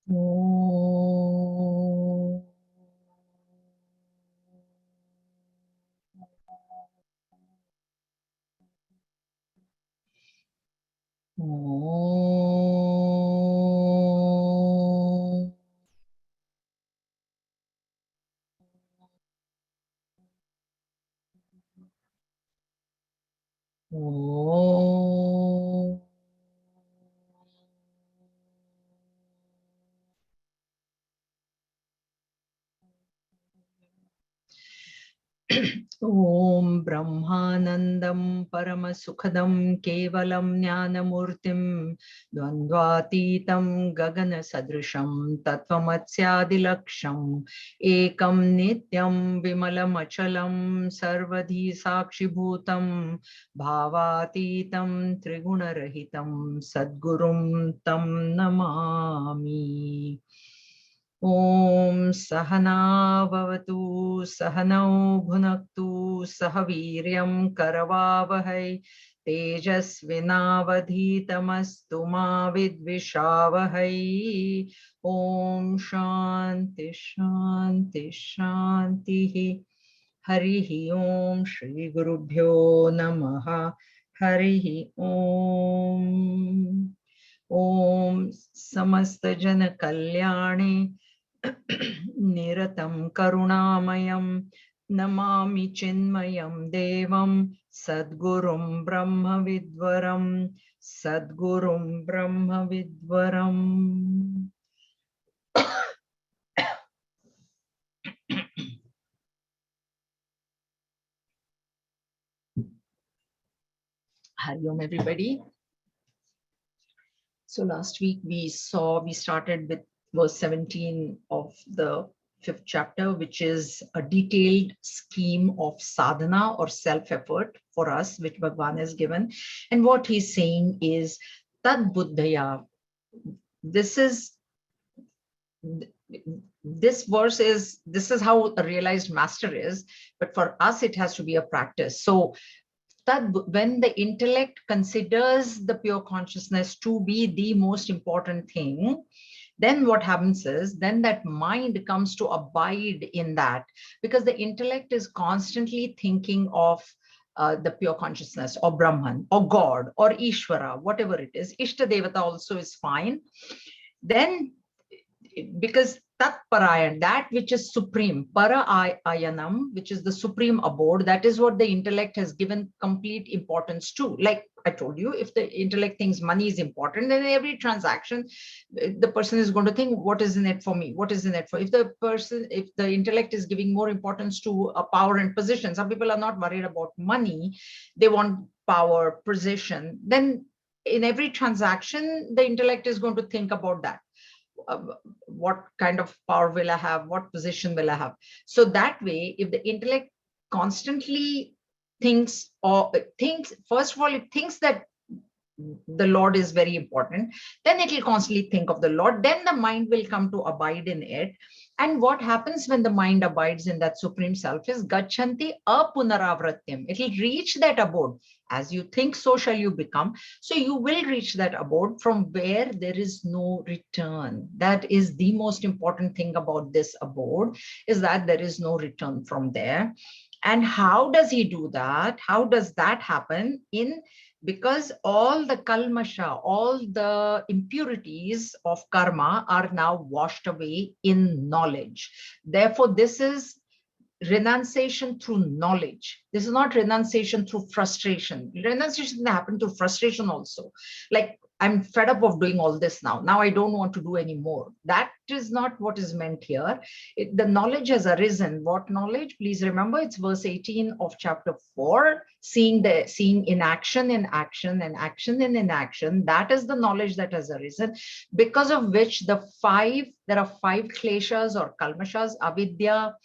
Om. Om. Om. Om Brahmanandam Paramasukadam Kevalam Jnanamurtim Dvandvatitam Gagana Sadrisham Tattvamatsyaadilaksham Ekam Nityam Vimalam Achalam Sarvadhi Sakshibhutam Bhavatitam Trigunarahitam Sadgurum Tam Namami. Om Sahana Bhavatu Sahanau Bhunaktu Sahaviryam Karavavahai Tejasvinavadhitamastu ma vidvishavahai. Om Shanti Shanti Shanti. Harihi Om Shri Gurubhyo Namaha. Harihi Om. Om Samasta Jana Kalyani Niratam Karunamayam Namami Chinmayam Devam Sadgurum Brahma Vidvaram Sadgurum Brahma Vidvaram. Hari Om, everybody. So last week we started with verse 17 of the 5th chapter, which is a detailed scheme of sadhana or self-effort for us, which Bhagavan has given. And what he's saying is Tad Buddhaya. This is how a realized master is, but for us it has to be a practice. So when the intellect considers the pure consciousness to be the most important thing, then what happens is then that mind comes to abide in that, because the intellect is constantly thinking of the pure consciousness or Brahman or God or Ishvara, whatever it is. Ishta Devata also is fine. Then because Tat Parayan, that which is supreme, Para Ayanam, which is the supreme abode, that is what the intellect has given complete importance to. Like I told you, if the intellect thinks money is important, then every transaction, the person is going to think, what is in it for me? What is in it for? If the intellect is giving more importance to a power and position, some people are not worried about money, they want power, position, then in every transaction, the intellect is going to think about that. What kind of power will I have? What position will I have? So that way, if the intellect constantly thinks, first of all, it thinks that the Lord is very important, then it will constantly think of the Lord, then the mind will come to abide in it. And what happens when the mind abides in that supreme self is Gachanti apunaravratyam. It will reach that abode. As you think, so shall you become. So you will reach that abode from where there is no return. That is the most important thing about this abode, is that there is no return from there. And how does he do that? How does that happen? Because all the kalmasha, all the impurities of karma are now washed away in knowledge. Therefore, this is renunciation through knowledge. This is not renunciation through frustration. Renunciation can happen through frustration also. Like, I'm fed up of doing all this now. Now I don't want to do any more. That is not what is meant here. The knowledge has arisen. What knowledge? Please remember, it's verse 18 of chapter 4. Seeing in action, and action in inaction. That is the knowledge that has arisen, because of which there are five kleshas or kalmashas: avidya,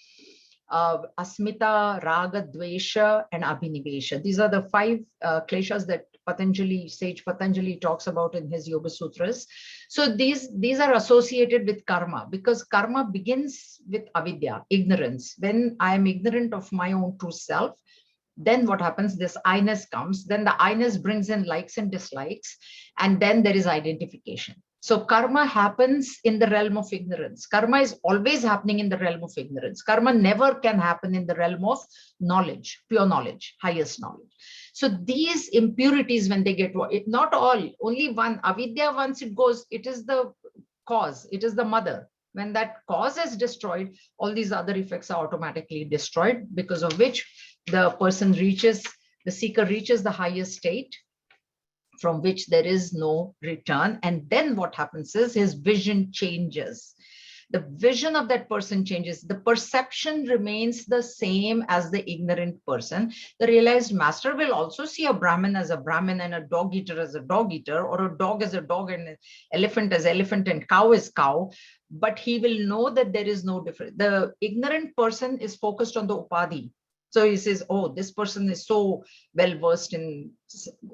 asmita, raga, dvesha, and abhinivesha. These are the five kleshas that Sage Patanjali talks about in his Yoga Sutras. So these are associated with karma, because karma begins with avidya, ignorance. When I am ignorant of my own true self, then what happens? This I-ness comes. Then the I-ness brings in likes and dislikes, and then there is identification. So karma happens in the realm of ignorance. Karma is always happening in the realm of ignorance. Karma never can happen in the realm of knowledge, pure knowledge, highest knowledge. So these impurities, when they get, not all, only one, avidya, once it goes, it is the cause, it is the mother. When that cause is destroyed, all these other effects are automatically destroyed, because of which the person reaches, the seeker reaches the highest state, from which there is no return. And then what happens is his vision changes. The vision of that person changes. The perception remains the same as the ignorant person. The realized master will also see a Brahmin as a Brahmin, and a dog eater as a dog eater, or a dog as a dog, and an elephant as elephant, and cow as cow. But he will know that there is no difference. The ignorant person is focused on the upadhi. So he says, oh, this person is so well versed in,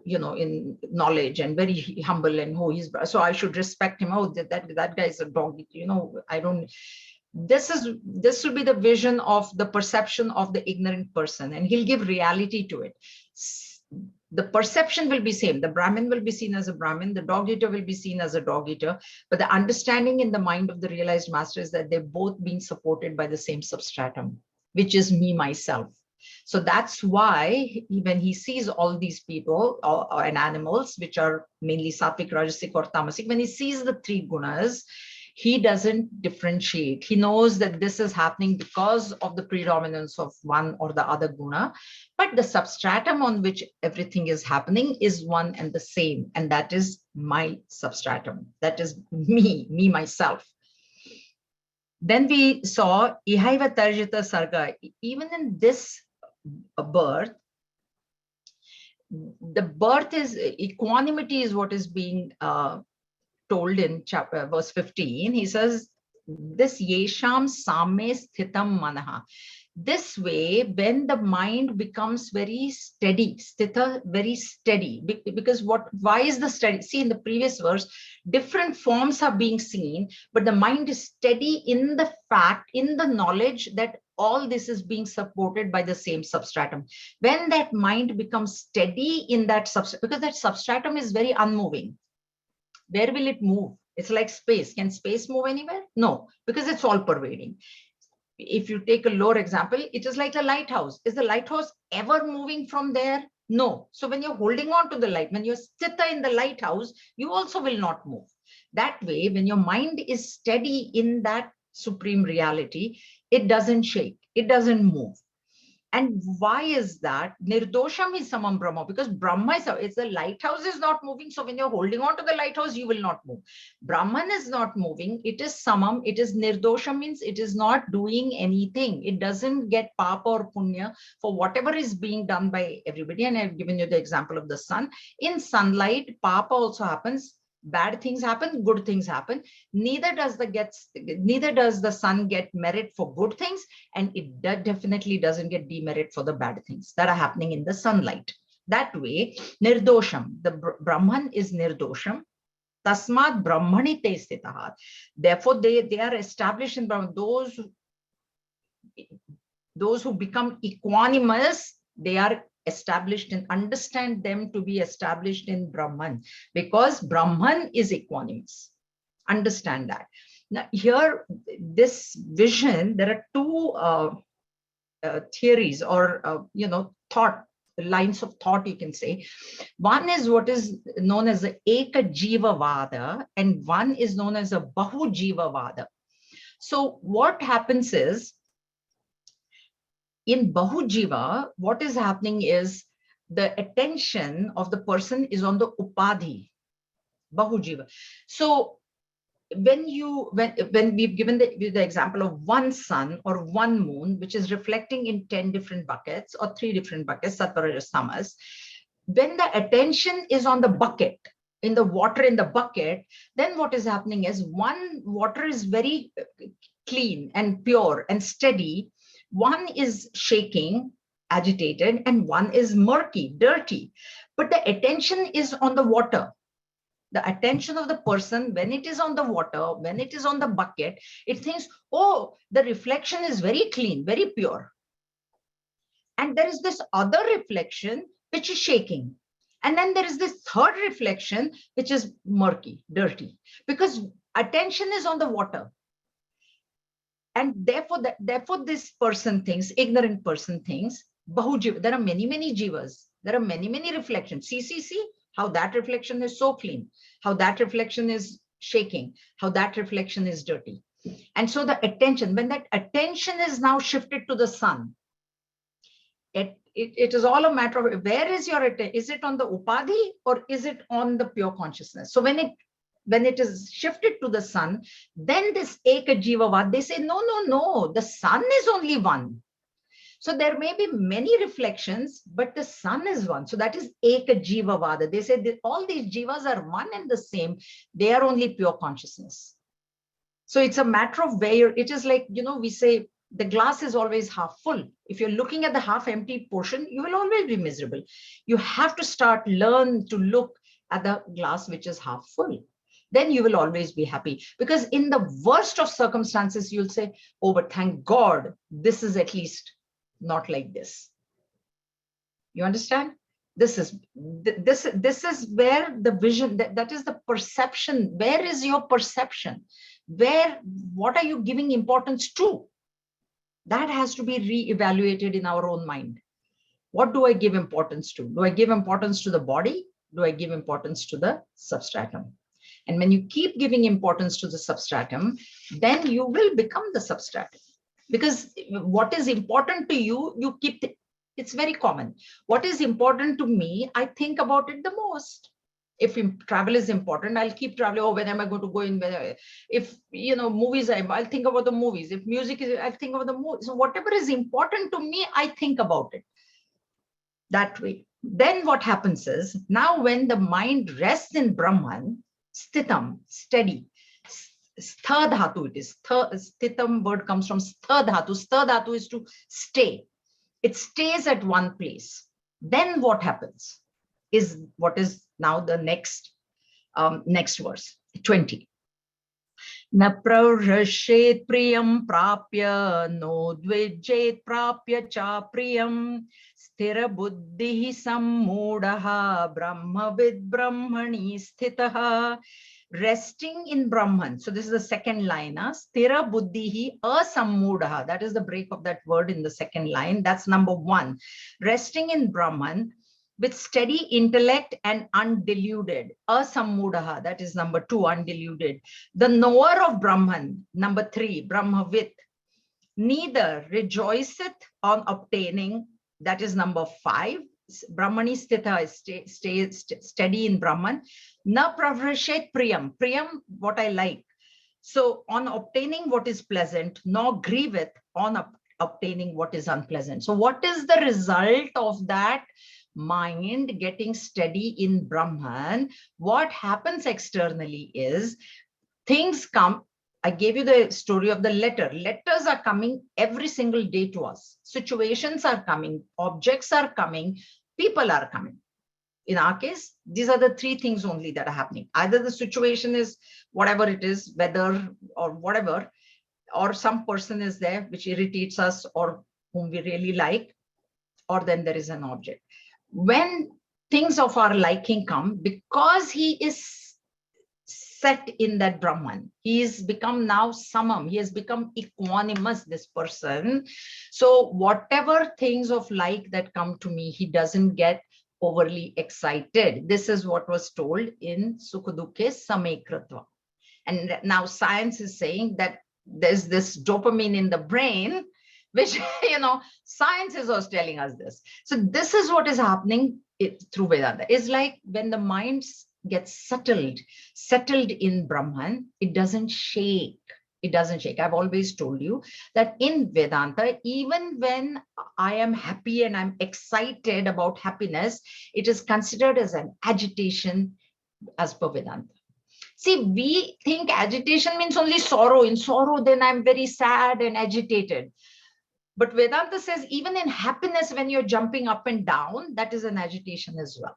in knowledge, and very humble, and oh, he's, so I should respect him. Oh, that guy is a dog. I don't. This will be the vision of the perception of the ignorant person, and he'll give reality to it. The perception will be same. The Brahmin will be seen as a Brahmin. The dog eater will be seen as a dog eater. But the understanding in the mind of the realized master is that they're both being supported by the same substratum, which is me, myself. So that's why when he sees all these people and animals, which are mainly sattvic, rajasic, or tamasic, when he sees the three gunas, he doesn't differentiate. He knows that this is happening because of the predominance of one or the other guna, but the substratum on which everything is happening is one and the same, and that is my substratum. That is me, myself. Then we saw ihaiva tarjita sarga. Even in this birth, the birth is equanimity is what is being told in chapter verse 15. He says, this yesham same sthitam manaha. This way, when the mind becomes very steady, sthita, very steady, because why is the steady? See, in the previous verse, different forms are being seen, but the mind is steady in the fact, in the knowledge that all this is being supported by the same substratum. When that mind becomes steady in that substratum, because that substratum is very unmoving, where will it move? It's like space. Can space move anywhere? No, because it's all pervading. If you take a lower example, it is like a lighthouse. Is the lighthouse ever moving from there? No. So when you're holding on to the light, when you're sthita in the lighthouse, you also will not move. That way, when your mind is steady in that supreme reality, it doesn't shake, it doesn't move. And why is that? Nirdosham is samam Brahma, because Brahma is, it's the lighthouse is not moving. So when you're holding on to the lighthouse, you will not move. Brahman is not moving. It is samam. It is nirdosham, means it is not doing anything. It doesn't get papa or punya for whatever is being done by everybody. And I've given you the example of the sun. In sunlight, papa also happens. Bad things happen, good things happen. Neither does the sun get merit for good things, and it definitely doesn't get demerit for the bad things that are happening in the sunlight. That way, nirdosham, the Brahman is nirdosham. Tasmat Brahmani te stitahat. Therefore, they are established in Brahman. Those who become equanimous, they are established and understand them to be established in Brahman, because Brahman is equanimous. Understand that. Now here, this vision, there are two theories or lines of thought, you can say. One is what is known as the Eka Jiva Vada, and one is known as a Bahu Jiva Vada. So what happens is, in Bahujiva, what is happening is the attention of the person is on the upadhi, Bahujiva. So when we've given the example of one sun or one moon, which is reflecting in 10 different buckets or 3 different buckets, sattva, rajas, tamas, when the attention is on the bucket, in the water in the bucket, then what is happening is one water is very clean and pure and steady. One is shaking, agitated, and one is murky, dirty. But the attention is on the water. The attention of the person, when it is on the water, when it is on the bucket, it thinks, oh, the reflection is very clean, very pure. And there is this other reflection which is shaking. And then there is this third reflection, which is murky, dirty, because attention is on the water. And therefore this person thinks, ignorant person thinks, Bahujiva, there are many, many jivas. There are many, many reflections. See, how that reflection is so clean, how that reflection is shaking, how that reflection is dirty. And so the attention, when that attention is now shifted to the sun, it is all a matter of where is your attention? Is it on the upadhi or is it on the pure consciousness? So when it is shifted to the sun, then this Eka Jivavad, they say, no, the sun is only one. So there may be many reflections, but the sun is one. So that is Eka Jivavada. They say that all these jivas are one and the same. They are only pure consciousness. So it's a matter of where it is like, we say the glass is always half full. If you're looking at the half empty portion, you will always be miserable. You have to learn to look at the glass which is half full. Then you will always be happy, because in the worst of circumstances, you'll say, oh, but thank God, this is at least not like this. You understand? This is where the vision, that is the perception. Where is your perception? What are you giving importance to? That has to be re-evaluated in our own mind. What do I give importance to? Do I give importance to the body? Do I give importance to the substratum? And when you keep giving importance to the substratum, then you will become the substratum. Because what is important to you, you keep it's very common. What is important to me, I think about it the most. If travel is important, I'll keep traveling. Oh, when am I going to go in? If, movies, I'll think about the movies. If music is, I'll think about the movies. So whatever is important to me, I think about it that way. Then what happens is, now when the mind rests in Brahman, sthitam, steady, stha dhatu it is. Sthitam word comes from stha dhatu. Stha dhatu is to stay. It stays at one place. Then what happens is what is now the next verse, 20. Na pravrashet priyam prapya, no dvijet prapya cha priyam, sthira buddhi sammudaha, brahmavid brahmani sthitaha. Resting in Brahman. So this is the second line. Sthira buddhihi asammudaha. That is the break of that word in the second line. That's number one. Resting in Brahman with steady intellect and undiluted. Asammudaha. That is number two, undiluted. The knower of Brahman. Number three, Brahmavit. Neither rejoiceth on obtaining. That is number five. Brahmani sthita is steady in Brahman. Na pravrashet priyam. Priyam, what I like. So on obtaining what is pleasant, nor grieveth on obtaining what is unpleasant. So what is the result of that mind getting steady in Brahman? What happens externally is things come. I gave you the story of the letter. Letters are coming every single day to us. Situations are coming, objects are coming, people are coming. In our case, these are the three things only that are happening. Either the situation is whatever it is, weather or whatever, or some person is there which irritates us or whom we really like, or then there is an object. When things of our liking come, because he is set in that Brahman, he has become now samam, he has become equanimous, this person. So whatever things of like that come to me, he doesn't get overly excited. This is what was told in Sukha-dukhe Samekratva. And now science is saying that there's this dopamine in the brain, which, science is also telling us this. So this is what is happening through Vedanta. It's like when the mind gets settled in Brahman, it doesn't shake. It doesn't shake. I've always told you that in Vedanta, even when I am happy and I'm excited about happiness, it is considered as an agitation as per Vedanta. See, we think agitation means only sorrow. In sorrow, then I'm very sad and agitated. But Vedanta says even in happiness, when you're jumping up and down, that is an agitation as well.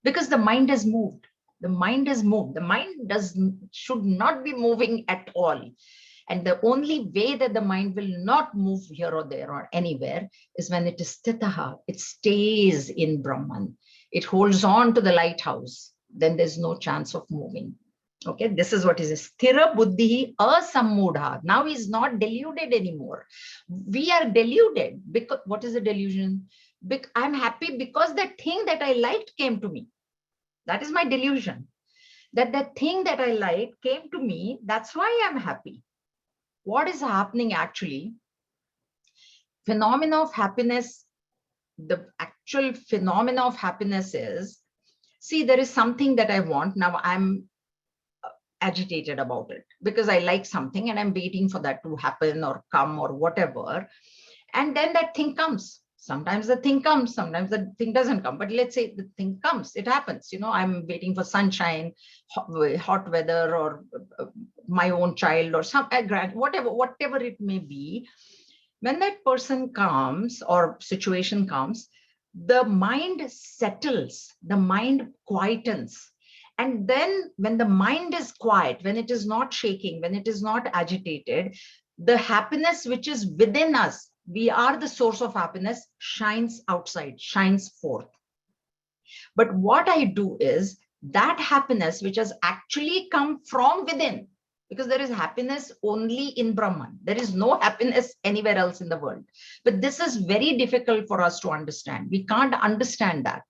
Because the mind has moved. The mind has moved. The mind should not be moving at all. And the only way that the mind will not move here or there or anywhere is when it is sthitaha. It stays in Brahman. It holds on to the lighthouse. Then there's no chance of moving. Okay, this is what is sthira buddhi asammudha. Now he's not deluded anymore. We are deluded because what is a delusion? I'm happy because that thing that I liked came to me. That is my delusion. That thing that I liked came to me. That's why I'm happy. What is happening actually? Phenomena of happiness. The actual phenomena of happiness is, see, there is something that I want. Now I'm agitated about it because I like something and I'm waiting for that to happen or come or whatever. And then that thing comes. Sometimes the thing comes, sometimes the thing doesn't come. But let's say the thing comes, it happens. I'm waiting for sunshine, hot weather, or my own child, or some whatever it may be. When that person comes or situation comes, the mind settles, the mind quietens. And then when the mind is quiet, when it is not shaking, when it is not agitated, the happiness which is within us, we are the source of happiness, shines outside, shines forth. But what I do is that happiness which has actually come from within, because there is happiness only in Brahman. There is no happiness anywhere else in the world. But this is very difficult for us to understand. We can't understand that.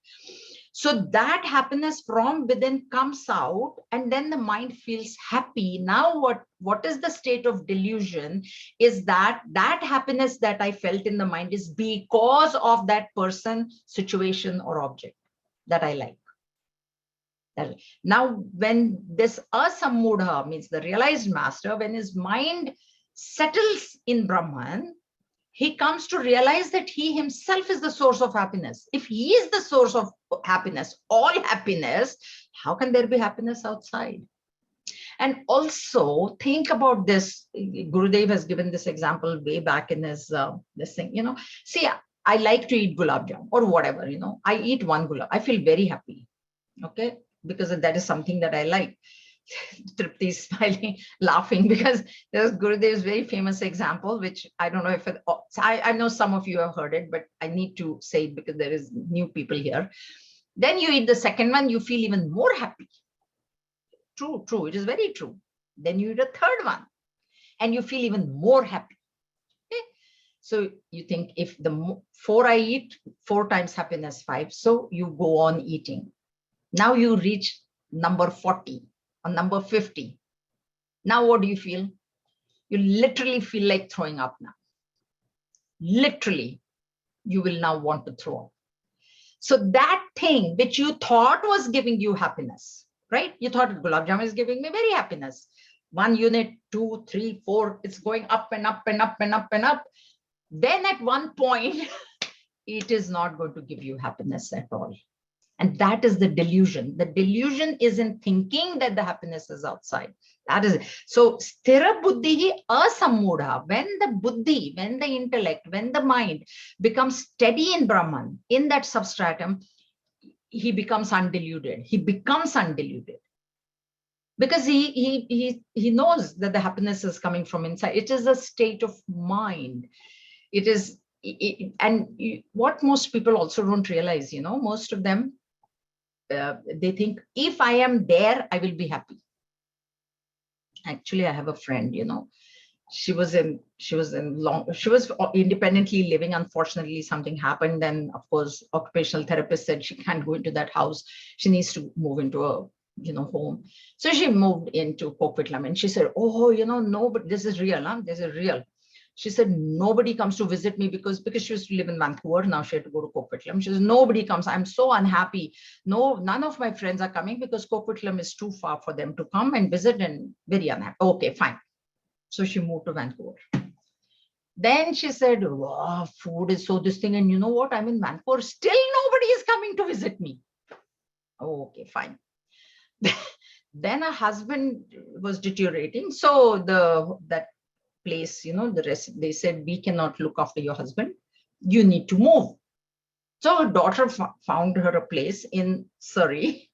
So that happiness from within comes out, and then the mind feels happy. Now what is the state of delusion is that happiness that I felt in the mind is because of that person, situation, or object that I like. Now, when this asammudha means the realized master, when his mind settles in Brahman, he comes to realize that he himself is the source of happiness. If he is the source of happiness, all happiness, how can there be happiness outside? And also think about this. Gurudev has given this example way back in his this thing. See, I like to eat gulab jam or whatever. I eat one gulab. I feel very happy. Okay, because that is something that I like. Tripti is smiling, laughing, because there's Gurudev's very famous example, which I don't know if I know some of you have heard it, but I need to say it because there is new people here. Then you eat the second one, you feel even more happy. True, it is very true. Then you eat a third one and you feel even more happy. Okay? So you think if the 4 I eat, 4 times happiness, 5. So you go on eating. Now you reach number 40 or number 50. Now what do you feel? You literally feel like throwing up now. Literally, you will now want to throw up. So that thing which you thought was giving you happiness, right? You thought gulab jam is giving me very happiness. 1 unit, 2, 3, 4, it's going up and up and up and up and up. Then at one point, it is not going to give you happiness at all. And that is the delusion. The delusion is in thinking that the happiness is outside. That is it. So sthira buddhi asammudha, when the buddhi, when the intellect, when the mind becomes steady in Brahman, in that substratum, he becomes undeluded. He becomes undeluded. Because he knows that the happiness is coming from inside. It is a state of mind. It is, what most people also don't realize, most of them, they think if I am there, I will be happy. Actually, I have a friend, she was independently living. Unfortunately, something happened. And of course, occupational therapist said she can't go into that house. She needs to move into a, home. So she moved into Coquitlam, and she said, oh, no, but this is real. Huh? This is real. She said, nobody comes to visit me because she used to live in Vancouver. Now she had to go to Coquitlam. She says, nobody comes. I'm so unhappy. No, none of my friends are coming because Coquitlam is too far for them to come and visit, and very unhappy. Okay, fine. So she moved to Vancouver. Then she said, wow, food is so this thing. And you know what? I'm in Vancouver. Still nobody is coming to visit me. Okay, fine. Then her husband was deteriorating. So that place, the rest, they said, we cannot look after your husband. You need to move. So her daughter found her a place in Surrey.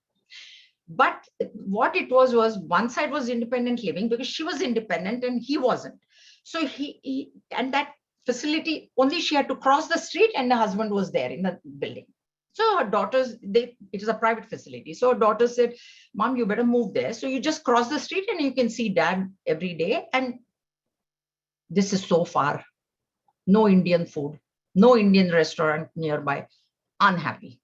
But what it was one side was independent living because she was independent and he wasn't. So he and that facility, only she had to cross the street and the husband was there in the building. So her daughters, it is a private facility. So her daughter said, Mom, you better move there. So you just cross the street and you can see dad every day. And this is so far. No Indian food, no Indian restaurant nearby. Unhappy.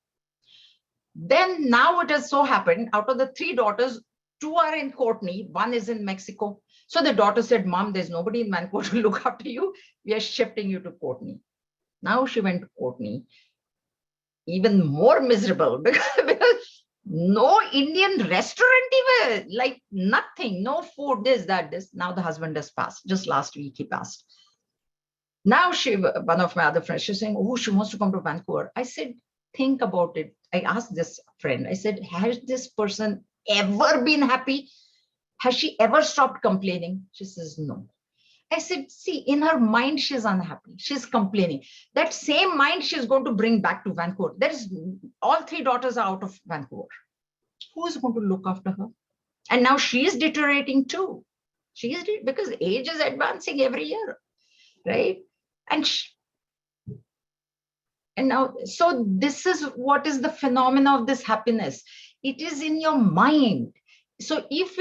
Then now it has so happened, out of the three daughters, two are in Courtney, one is in Mexico. So the daughter said, Mom, there's nobody in Vancouver to look after you. We are shifting you to Courtney. Now she went to Courtney, even more miserable because no Indian restaurant, even like nothing, no food, this, that, this. Now the husband has passed. Just last week he passed. Now one of my other friends, she's saying, oh, she wants to come to Vancouver. I said, think about it. I asked this friend, I said, has this person ever been happy? Has she ever stopped complaining? She says, no. I said, see, in her mind, she's unhappy. She's complaining. That same mind she's going to bring back to Vancouver. That is, all three daughters are out of Vancouver. Who is going to look after her? And now she is deteriorating too. She is, because age is advancing every year, right? And now, so this is what is the phenomena of this happiness. It is in your mind. So if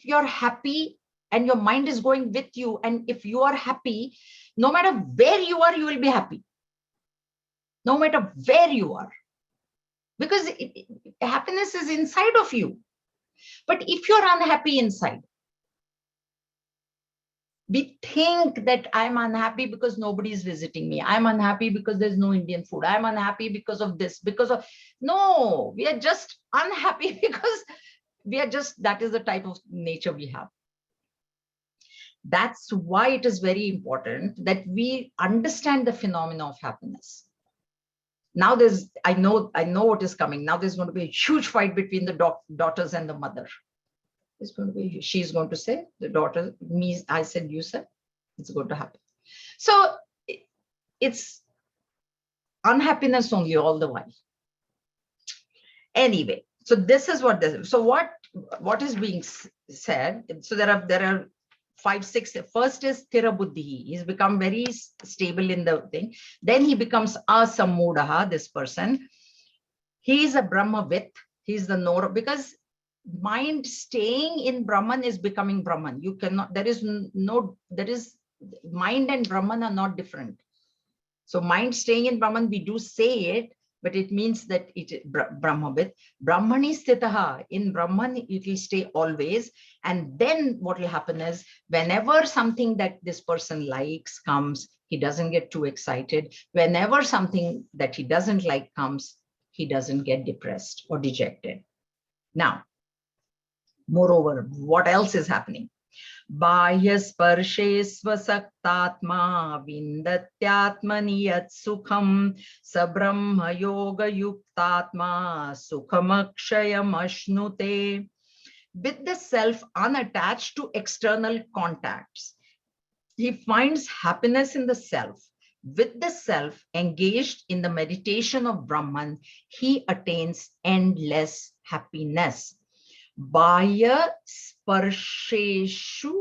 you're happy and your mind is going with you, and if you are happy, no matter where you are, you will be happy. No matter where you are. Because happiness is inside of you. But if you're unhappy inside, we think that I'm unhappy because nobody is visiting me. I'm unhappy because there's no Indian food. I'm unhappy because of this, because of, no, we are just unhappy because that is the type of nature we have. That's why it is very important that we understand the phenomena of happiness. Now I know what is coming. Now there's going to be a huge fight between the daughters and the mother. She's going to say, the daughter, me, I said, you said, it's going to happen. So it's unhappiness only all the while. Anyway, so this is what this is. So what is being said? So there are 5, 6. First is Thira Buddhi. He's become very stable in the thing. Then he becomes Asamudaha, this person. He is a Brahmavit. He's the knower, because mind staying in Brahman is becoming Brahman. You cannot, mind and Brahman are not different. So mind staying in Brahman, we do say it, but it means that it Brahmavit. Brahmani sthitaha, in Brahman it will stay always. And then what will happen is, whenever something that this person likes comes, he doesn't get too excited. Whenever something that he doesn't like comes, he doesn't get depressed or dejected. Now, moreover, what else is happening? Bahyasparshe svasaktatma vindatyatmani yat sukham sabrahma yoga yuktatma sukhamakshayam ashnute. With the self unattached to external contacts, he finds happiness in the self. With the self engaged in the meditation of Brahman, he attains endless happiness. Bahya sparsheshu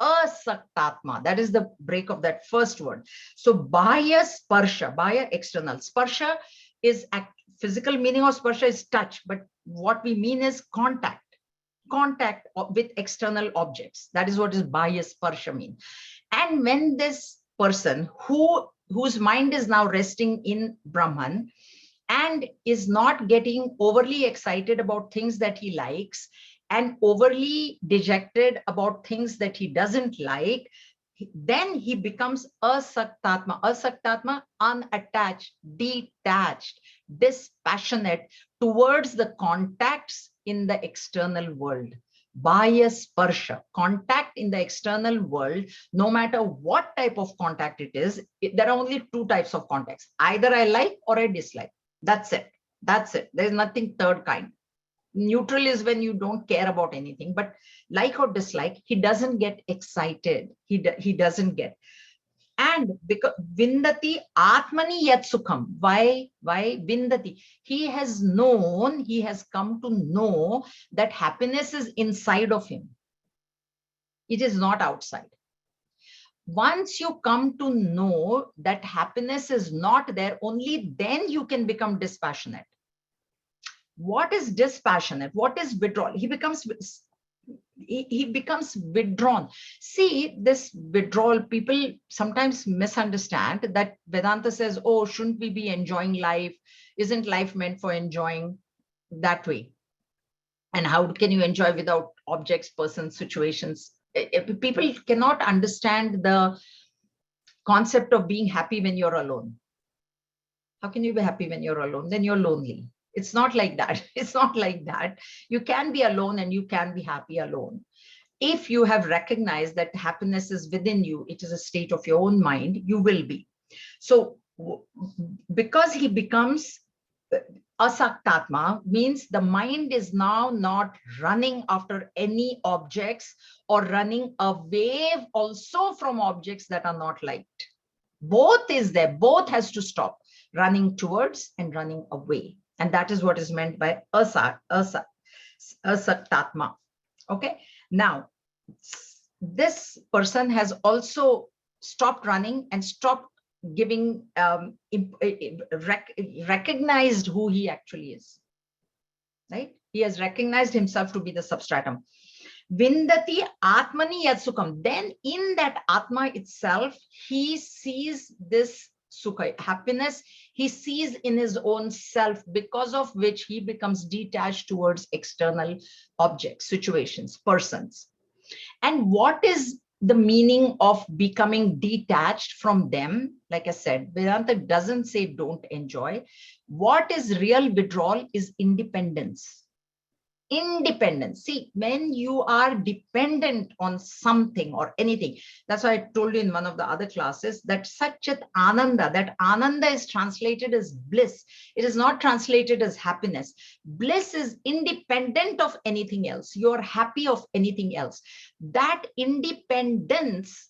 asaktatma. That is the break of that first word. So bahya sparsha, bahya external. Sparsha is physical meaning of sparsha is touch, but what we mean is contact with external objects. That is what is bahya sparsha mean. And when this person whose mind is now resting in Brahman and is not getting overly excited about things that he likes and overly dejected about things that he doesn't like, then he becomes asaktatma. Asaktatma, unattached, detached, dispassionate towards the contacts in the external world. Bahya sparsha, contact in the external world, no matter what type of contact it is, there are only two types of contacts. Either I like or I dislike. That's it. That's it. There's nothing third kind. Neutral is when you don't care about anything, but like or dislike, he doesn't get excited. He doesn't get. And because Vindati Atmani Yat Sukham. Why Vindati? He has come to know that happiness is inside of him. It is not outside. Once you come to know that happiness is not there, only then you can become dispassionate. What is dispassionate? What is withdrawal? He becomes withdrawn. See, this withdrawal, people sometimes misunderstand that Vedanta says, oh, shouldn't we be enjoying life? Isn't life meant for enjoying? That way? And how can you enjoy without objects, persons, situations? People cannot understand the concept of being happy when you're alone. How can you be happy when you're alone? Then you're lonely. It's not like that. It's not like that. You can be alone and you can be happy alone. If you have recognized that happiness is within you, it is a state of your own mind, you will be. So because he becomes asaktatma, means the mind is now not running after any objects or running away also from objects that are not liked. Both is there. Both has to stop, running towards and running away. And that is what is meant by asaktatma. Okay. Now, this person has also stopped running and stopped giving, recognized who he actually is. Right? He has recognized himself to be the substratum. Vindati Atmani Yat Sukham. Then in that Atma itself, he sees this Sukha, happiness, he sees in his own self, because of which he becomes detached towards external objects, situations, persons. And what is the meaning of becoming detached from them? Like I said, Vedanta doesn't say don't enjoy. What is real withdrawal is independence. Independence. See, when you are dependent on something or anything, that's why I told you in one of the other classes that Satchit Ananda, that Ananda is translated as bliss. It is not translated as happiness. Bliss is independent of anything else. You're happy of anything else. That independence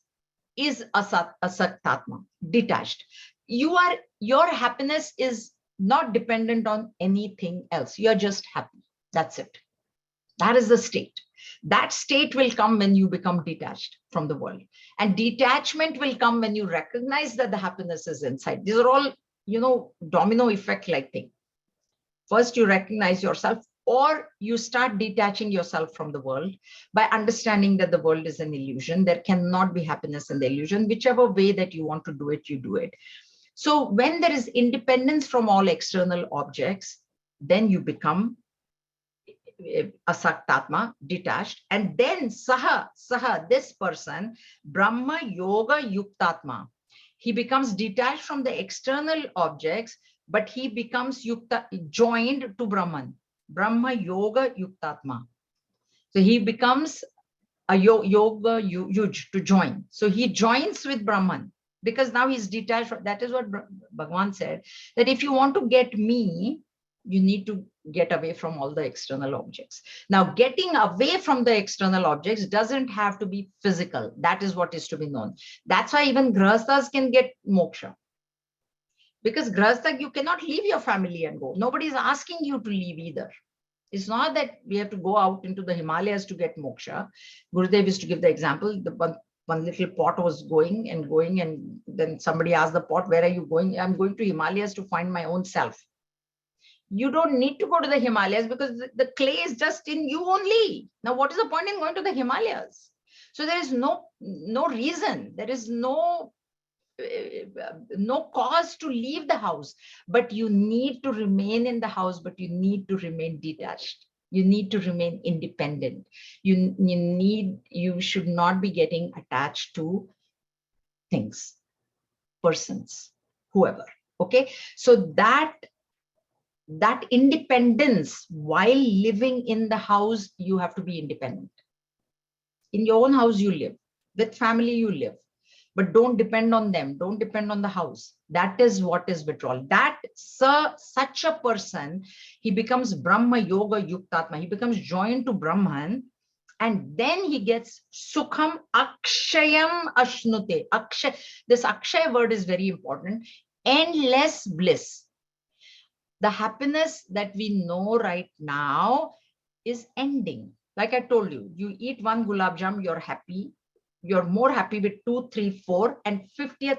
is asaktatma, detached. Your happiness is not dependent on anything else. You're just happy. That's it. That is the state. That state will come when you become detached from the world. And detachment will come when you recognize that the happiness is inside. These are all, domino effect like thing. First, you recognize yourself, or you start detaching yourself from the world by understanding that the world is an illusion. There cannot be happiness in the illusion. Whichever way that you want to do it, you do it. So when there is independence from all external objects, then you become asaktatma, detached, and then saha, this person, Brahma Yoga Yuktatma. He becomes detached from the external objects, but he becomes joined to Brahman. Brahma Yoga Yuktatma. So he becomes a yoga yuj, to join. So he joins with Brahman because now he's detached. That is what Bhagavan said, that if you want to get me, you need to get away from all the external objects. Now, getting away from the external objects doesn't have to be physical. That is what is to be known. That's why even grahasthas can get moksha. Because grahastha, you cannot leave your family and go. Nobody is asking you to leave either. It's not that we have to go out into the Himalayas to get moksha. Gurudev used to give the example, the one little pot was going, and then somebody asked the pot, where are you going? I'm going to Himalayas to find my own self. You don't need to go to the Himalayas because the clay is just in you only. Now, what is the point in going to the Himalayas? So there is no reason. There is no cause to leave the house, but you need to remain in the house, but you need to remain detached. You need to remain independent. You should not be getting attached to things, persons, whoever. Okay. So that independence, while living in the house, you have to be independent. In your own house, you live. With family, you live. But don't depend on them. Don't depend on the house. That is what is withdrawal. Such a person, he becomes Brahma Yoga Yuktatma. He becomes joined to Brahman. And then he gets Sukham Akshayam Ashnute. This Akshaya word is very important. Endless bliss. The happiness that we know right now is ending. Like I told you, you eat one gulab jam, you're happy. You're more happy with 2, 3, 4, and 50th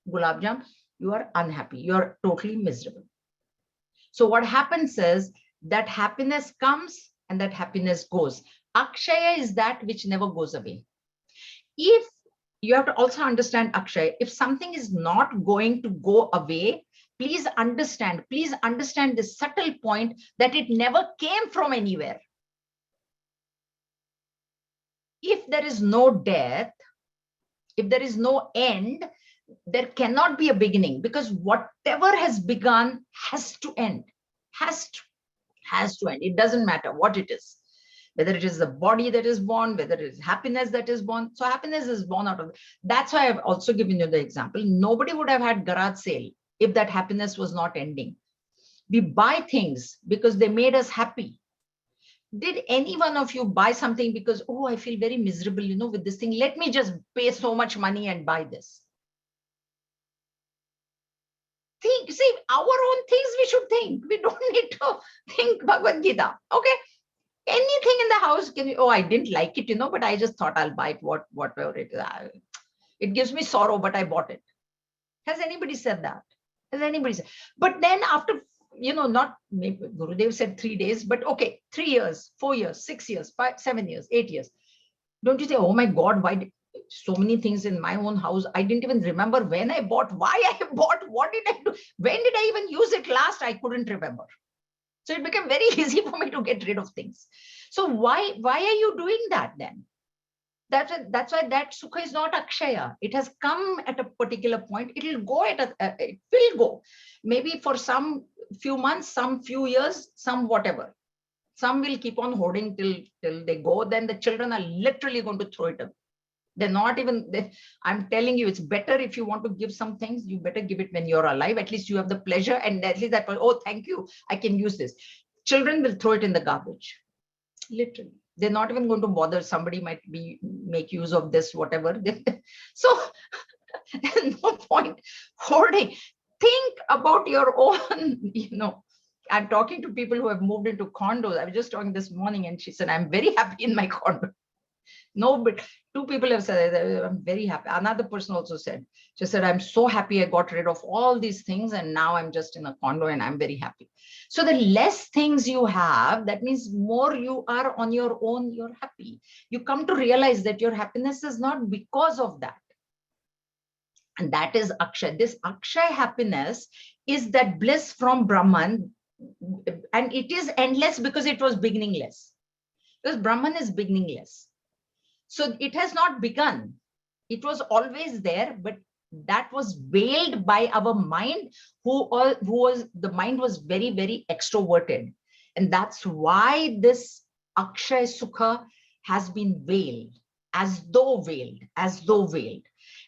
gulab jam, you are unhappy. You're totally miserable. So what happens is that happiness comes and that happiness goes. Akshaya is that which never goes away. If you have to also understand, Akshay, if something is not going to go away, please understand this subtle point that it never came from anywhere. If there is no death, if there is no end, there cannot be a beginning, because whatever has begun has to end, has to end. It doesn't matter what it is, whether it is the body that is born, whether it is happiness that is born. So happiness is born out of, that's why I've also given you the example. Nobody would have had garage sale if that happiness was not ending. We buy things because they made us happy. Did any one of you buy something because, oh, I feel very miserable, with this thing, let me just pay so much money and buy this? See, our own things we should think. We don't need to think Bhagavad Gita. Okay. Anything in the house, oh, I didn't like it, but I just thought I'll buy it, whatever it is. It gives me sorrow, but I bought it. Has anybody said that? Has anybody said? But then after, not maybe Gurudev said 3 days, but okay, 3 years, 4 years, 6 years, 5, 7 years, 8 years. Don't you say, oh my God, why did so many things in my own house? I didn't even remember when I bought, why I bought, what did I do? When did I even use it last? I couldn't remember. So it became very easy for me to get rid of things. So why are you doing that then? That's why that sukha is not akshaya. It has come at a particular point. It will go it will go. Maybe for some few months, some few years, some whatever. Some will keep on hoarding till they go. Then the children are literally going to throw it away. They're not even, I'm telling you, it's better if you want to give some things, you better give it when you're alive. At least you have the pleasure, and at least that, oh, thank you, I can use this. Children will throw it in the garbage. Literally. They're not even going to bother. Somebody might make use of this, whatever. So there's no point hoarding. Think about your own, I'm talking to people who have moved into condos. I was just talking this morning, and she said, I'm very happy in my condo. No, but 2 people have said, I'm very happy. Another person also said, she said, I'm so happy I got rid of all these things, and now I'm just in a condo and I'm very happy. So the less things you have, that means more you are on your own, you're happy. You come to realize that your happiness is not because of that. And that is Akshay. This Akshay happiness is that bliss from Brahman, and it is endless because it was beginningless. Because Brahman is beginningless. So it has not begun. It was always there, but that was veiled by our mind, the mind was very, very extroverted. And that's why this Akshay Sukha has been veiled, as though veiled.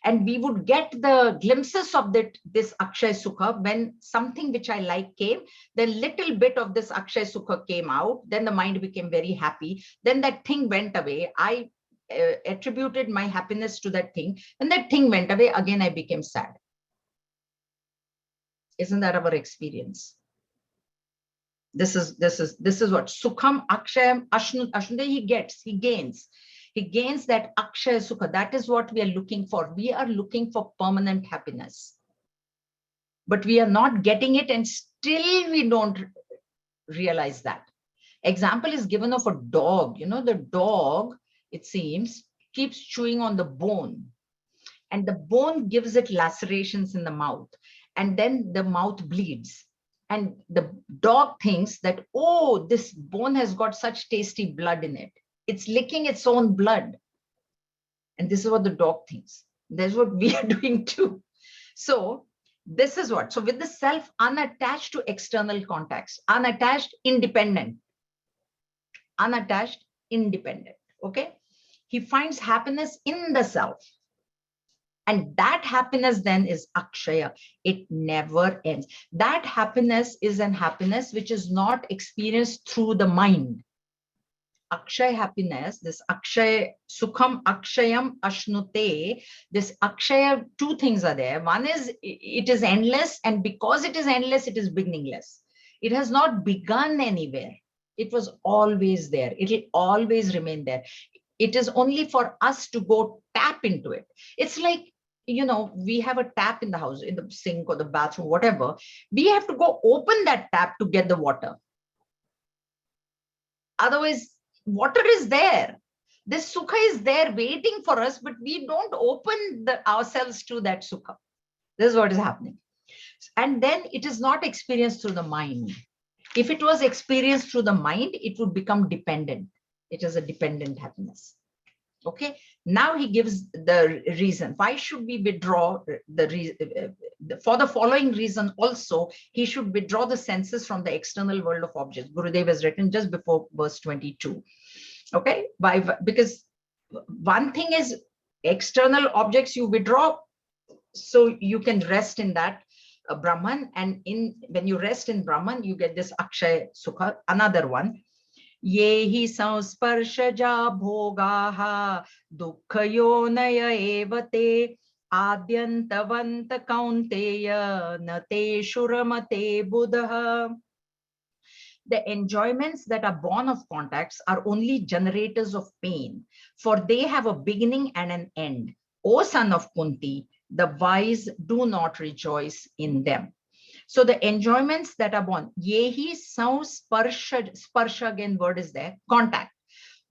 And we would get the glimpses of this Akshay Sukha when something which I like came, the little bit of this Akshay Sukha came out, then the mind became very happy. Then that thing went away. I attributed my happiness to that thing. When that thing went away, again I became sad. Isn't that our experience? This is what Sukham Akshayam Ashnute he gains that Akshaya Sukha. That is what we are looking for. We are looking for permanent happiness, but we are not getting it, and still we don't realize that. Example is given of a dog. The dog, it seems, keeps chewing on the bone, and the bone gives it lacerations in the mouth, and then the mouth bleeds, and the dog thinks that, oh, this bone has got such tasty blood in it. It's licking its own blood. And this is what the dog thinks. That's what we are doing too. So this is what, so with the self unattached to external contacts, unattached, independent, okay? He finds happiness in the self. And that happiness then is Akshaya. It never ends. That happiness is an happiness which is not experienced through the mind. Akshay happiness, this Akshay, Sukham Akshayam Ashnute, this Akshaya, 2 things are there. One is it is endless, and because it is endless, it is beginningless. It has not begun anywhere. It was always there. It will always remain there. It is only for us to go tap into it. It's like, we have a tap in the house, in the sink or the bathroom, whatever. We have to go open that tap to get the water. Otherwise, water is there. This sukha is there waiting for us, but we don't open ourselves to that sukha. This is what is happening. And then it is not experienced through the mind. If it was experienced through the mind, it would become dependent. It is a dependent happiness. Okay. Now he gives the reason. Why should we withdraw for the following reason also, he should withdraw the senses from the external world of objects. Gurudev has written just before verse 22. Okay. Because one thing is external objects you withdraw, so you can rest in that Brahman, and when you rest in Brahman, you get this Akshay Sukha. Another one, Yehi samsparshaja bhogaha dukkhayonaya evate adyantavanta kaunteya nate shuramate buddha. The enjoyments that are born of contacts are only generators of pain, for they have a beginning and an end. O son of Kunti, the wise do not rejoice in them. So the enjoyments that are born, yehi sparsha again word is there, contact.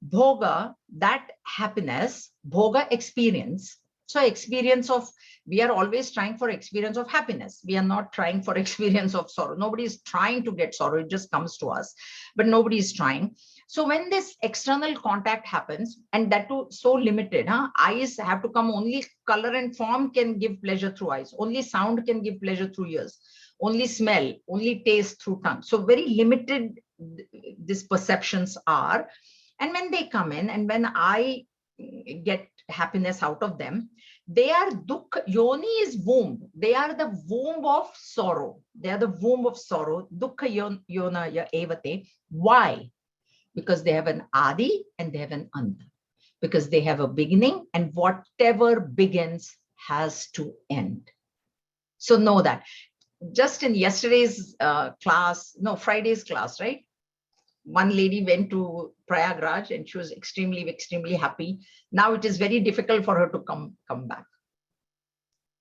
Bhoga, that happiness, bhoga experience. So experience of, we are always trying for experience of happiness. We are not trying for experience of sorrow. Nobody is trying to get sorrow. It just comes to us, but nobody is trying. So when this external contact happens, and that too so limited, eyes have to come, only color and form can give pleasure through eyes. Only sound can give pleasure through ears. Only smell, only taste through tongue. So very limited these perceptions are. And when they come in, and when I get happiness out of them, they are dukkha. Yoni is womb. They are the womb of sorrow. They are the womb of sorrow. Dukkha yonaya evate. Why? Because they have an adi and they have an anta. Because they have a beginning, and whatever begins has to end. So know that. Just in yesterday's Friday's class, right? One lady went to Prayagraj and she was extremely, extremely happy. Now it is very difficult for her to come back.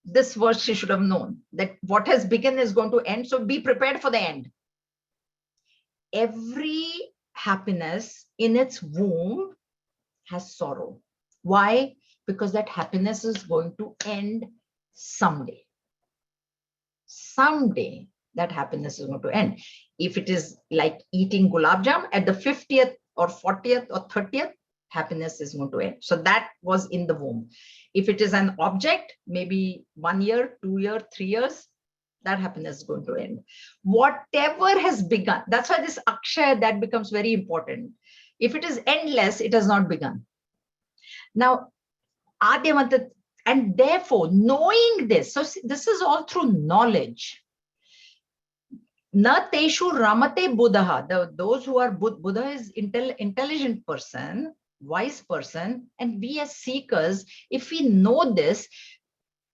This verse she should have known, that what has begun is going to end. So be prepared for the end. Every happiness in its womb has sorrow. Why? Because that happiness is going to end someday. Someday that happiness is going to end. If it is like eating gulab jam, at the 50th or 40th or 30th, happiness is going to end. So that was in the womb. If it is an object, maybe 1 year, 2 years, 3 years, that happiness is going to end. Whatever has begun, that's why this Akshay, that becomes very important. If it is endless, it has not begun. Now, Adyamanta, and therefore knowing this, so this is all through knowledge. Na teshu ramate buddha. Those who are Buddha is intelligent person, wise person, and we as seekers, if we know this,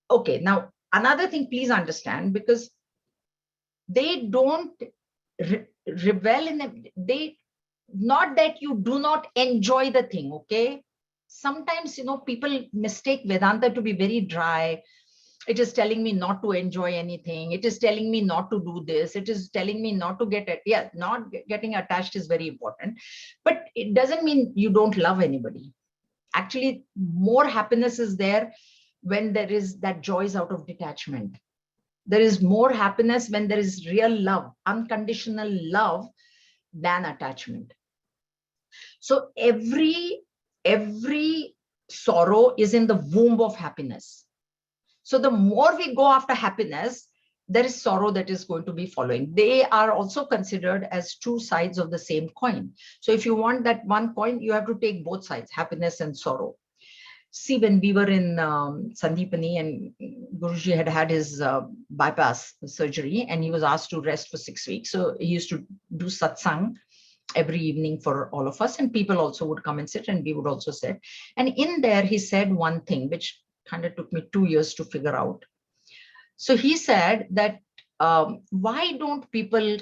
okay. Now another thing, please understand, because they don't revel in them. They, not that you do not enjoy the thing, okay. Sometimes people mistake Vedanta to be very dry. It is telling me not to enjoy anything. It is telling me not to do this. It is telling me not to get it. Yeah, not getting attached is very important. But it doesn't mean you don't love anybody. Actually, more happiness is there when there is that joy is out of detachment. There is more happiness when there is real love, unconditional love, than attachment. So every sorrow is in the womb of happiness. So the more we go after happiness, there is sorrow that is going to be following. They are also considered as two sides of the same coin. So if you want that one coin, you have to take both sides, happiness and sorrow. See, when we were in Sandipani and Guruji had his bypass surgery, and he was asked to rest for 6 weeks. So he used to do satsang every evening for all of us, and people also would come and sit, and we would also sit. And in there, he said one thing, which kind of took me 2 years to figure out. So he said that, why don't people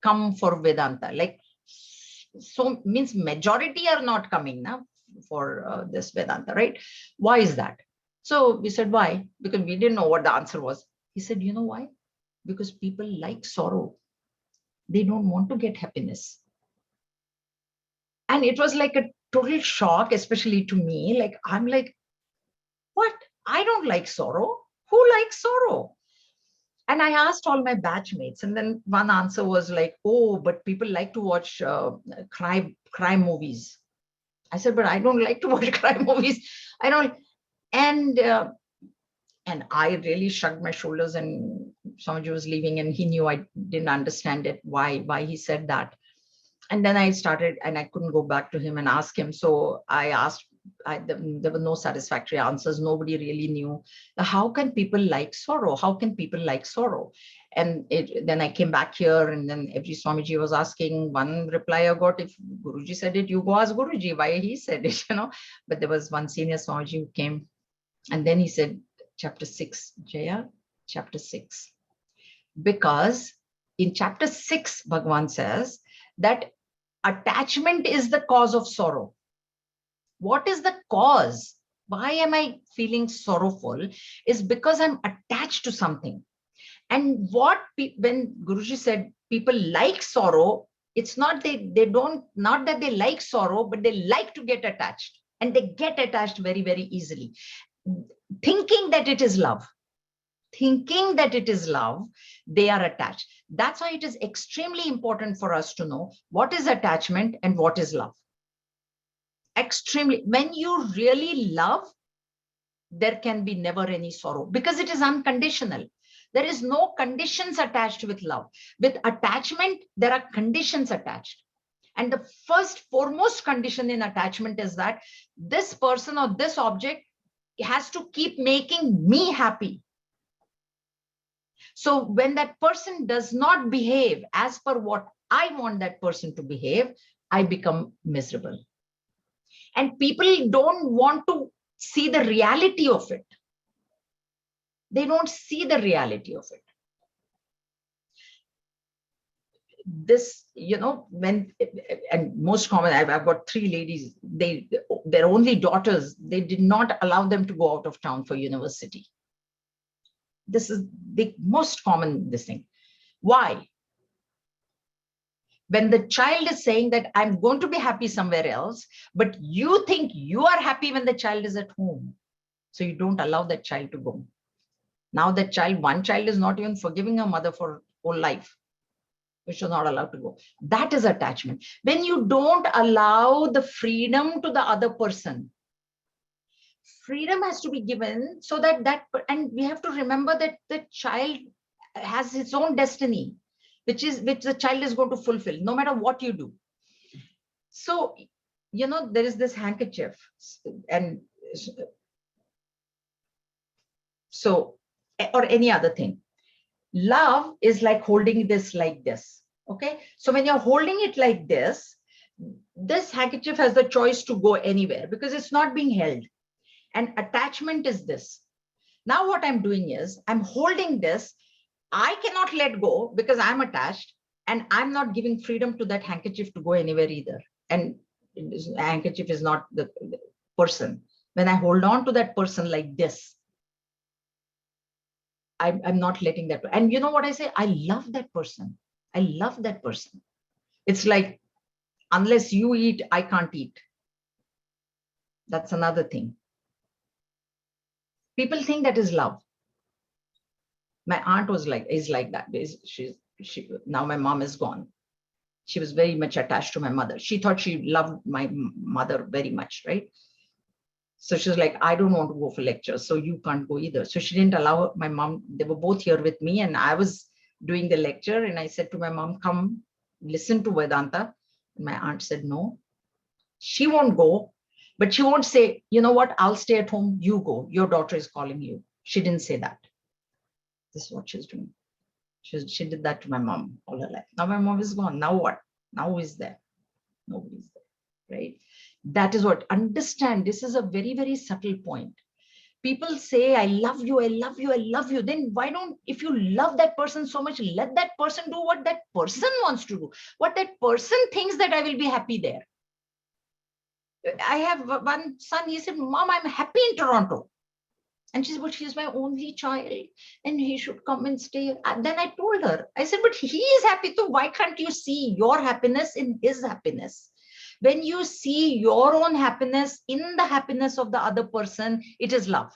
come for Vedanta? Like, so means majority are not coming now. for this Vedanta, right? Why is that? So we said, why? Because we didn't know what the answer was. He said, you know why? Because people like sorrow. They don't want to get happiness. And it was like a total shock, especially to me. Like, I'm like, what? I don't like sorrow. Who likes sorrow? And I asked all my batchmates, and then one answer was like, oh, but people like to watch crime movies. I said, but I don't like to watch crime movies. I don't. And and I really shrugged my shoulders, and Swamiji was leaving, and he knew I didn't understand it, why he said that. And then I started, and I couldn't go back to him and ask him. So I asked, there were no satisfactory answers. Nobody really knew. How can people like sorrow? How can people like sorrow? And then I came back here, and then every Swamiji was asking. One reply I got, if Guruji said it, you go ask Guruji why he said it, But there was one senior Swamiji who came, and then he said, chapter 6, Jaya, chapter 6. Because in chapter 6, Bhagavan says that attachment is the cause of sorrow. What is the cause? Why am I feeling sorrowful? Is because I'm attached to something. And when Guruji said people like sorrow, it's not not that they like sorrow, but they like to get attached. And they get attached very, very easily, thinking that it is love. Thinking that it is love, they are attached. That's why it is extremely important for us to know what is attachment and what is love. Extremely. When you really love, there can be never any sorrow because it is unconditional. There is no conditions attached with love. With attachment, there are conditions attached. And the foremost condition in attachment is that this person or this object has to keep making me happy. So when that person does not behave as per what I want that person to behave, I become miserable. And people don't want to see the reality of it. They don't see the reality of it. This, and most common, I've got 3 ladies, their only daughters, they did not allow them to go out of town for university. This is the most common thing. Why? When the child is saying that I'm going to be happy somewhere else, but you think you are happy when the child is at home. So you don't allow that child to go. Now that one child is not even forgiving her mother for whole life. Which is not allowed to go. That is attachment. When you don't allow the freedom to the other person, freedom has to be given so that and we have to remember that the child has its own destiny, which the child is going to fulfill no matter what you do. So, there is this handkerchief, and so, or any other thing. Love is like holding this like this. Okay. So when you're holding it like this handkerchief has the choice to go anywhere because it's not being held. And attachment is this. Now what I'm doing is I'm holding this. I cannot let go because I'm attached, and I'm not giving freedom to that handkerchief to go anywhere either. And handkerchief is not the person. When I hold on to that person like this, I'm not letting that. And you know what I say? I love that person. I love that person. It's like, unless you eat, I can't eat. That's another thing. People think that is love. My aunt is like that. Now my mom is gone. She was very much attached to my mother. She thought she loved my mother very much, right? So she was like, I don't want to go for lectures, so you can't go either. So she didn't allow my mom. They were both here with me, and I was doing the lecture, and I said to my mom, come listen to Vedanta. And my aunt said, no, she won't go, but she won't say, you know what, I'll stay at home, you go, your daughter is calling you. She didn't say that. This is what she's doing. She did that to my mom all her life. Now my mom is gone. Now what? Now who is there? Nobody's there, right? That is what, understand, this is a very, very subtle point. People say, I love you, I love you, I love you. Then why don't, if you love that person so much, let that person do what that person wants to do. What that person thinks that I will be happy there. I have one son, he said, Mom, I'm happy in Toronto. And she said, but he's my only child and he should come and stay. And then I told her, I said, but he is happy too. Why can't you see your happiness in his happiness? When you see your own happiness in the happiness of the other person, it is love.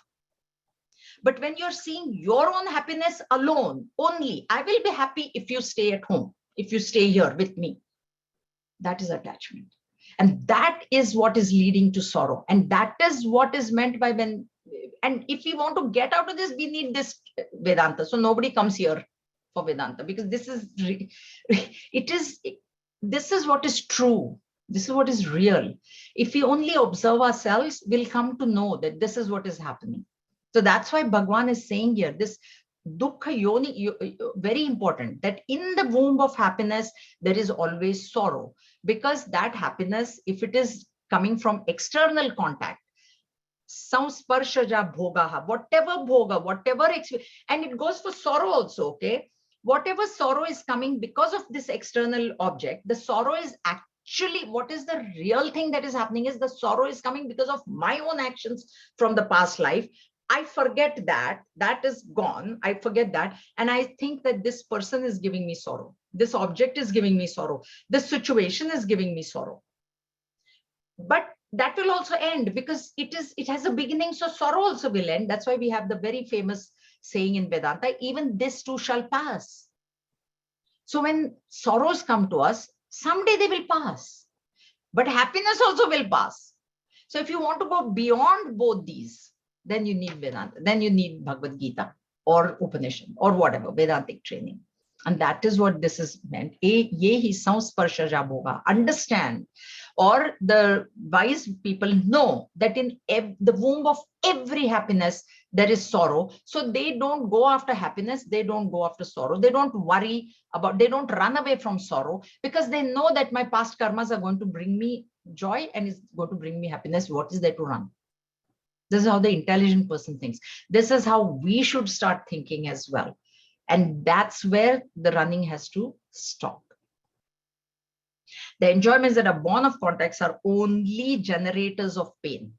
But when you're seeing your own happiness alone, only, I will be happy if you stay at home, if you stay here with me. That is attachment. And that is what is leading to sorrow. And that is what is meant by when, and if we want to get out of this, we need this Vedanta. So nobody comes here for Vedanta because this is, this is what is true. This is what is real. If we only observe ourselves, we'll come to know that this is what is happening. So that's why Bhagwan is saying here, this dukkha yoni, very important, that in the womb of happiness, there is always sorrow. Because that happiness, if it is coming from external contact, samsparshaja bhogaha, whatever bhoga, whatever, and it goes for sorrow also, okay? Whatever sorrow is coming because of this external object, the sorrow is actually, what is the real thing that is happening is the sorrow is coming because of my own actions from the past life. I forget that, that is gone. I forget that. And I think that this person is giving me sorrow. This object is giving me sorrow. This situation is giving me sorrow. But that will also end because it has a beginning. So sorrow also will end. That's why we have the very famous saying in Vedanta, even this too shall pass. So when sorrows come to us, someday they will pass, but happiness also will pass. So if you want to go beyond both these, then you need Vedanta, then you need Bhagavad Gita or Upanishad or whatever, Vedantic training. And that is what this is meant. Yehi samsparshaja bhoga. Understand, or the wise people know that in the womb of every happiness, there is sorrow. So they don't go after happiness. They don't go after sorrow. They don't worry about, they don't run away from sorrow because they know that my past karmas are going to bring me joy and is going to bring me happiness. What is there to run? This is how the intelligent person thinks. This is how we should start thinking as well. And that's where the running has to stop. The enjoyments that are born of contacts are only generators of pain.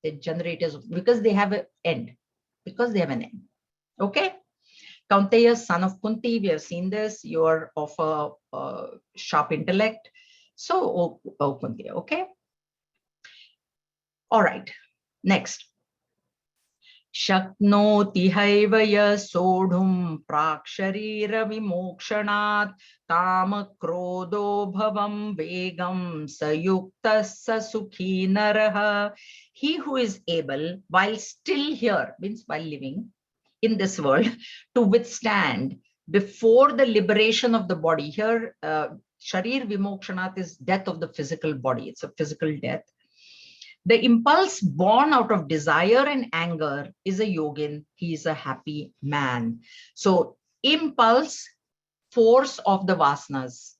They're generators of, because they have an end. Because they have an end. Okay? Kaunteya, son of Kunti, we have seen this. You're of a sharp intellect. So, Kunti, okay? All right. Next. Shaknoti haivaya sodhum praksharira vimokshanaat kama krodo bhavam vegam sayukta sasukhi naraha. He who is able, while still here, means while living in this world, to withstand before the liberation of the body. Here, sharir vimokshanat is death of the physical body. It's a physical death. The impulse born out of desire and anger is a yogin. He is a happy man. So impulse, force of the vasanas,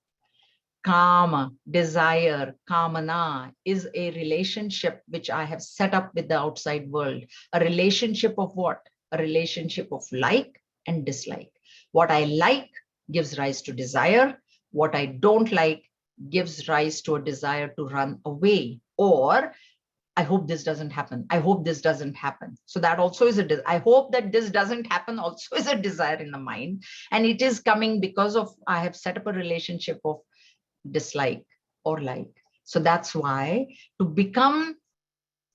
kama, desire, kamana is a relationship which I have set up with the outside world. A relationship of what? A relationship of like and dislike. What I like gives rise to desire. What I don't like gives rise to a desire to run away, or I hope this doesn't happen. I hope this doesn't happen. So that also is I hope that this doesn't happen also is a desire in the mind. And it is coming because of, I have set up a relationship of dislike or like. So that's why to become,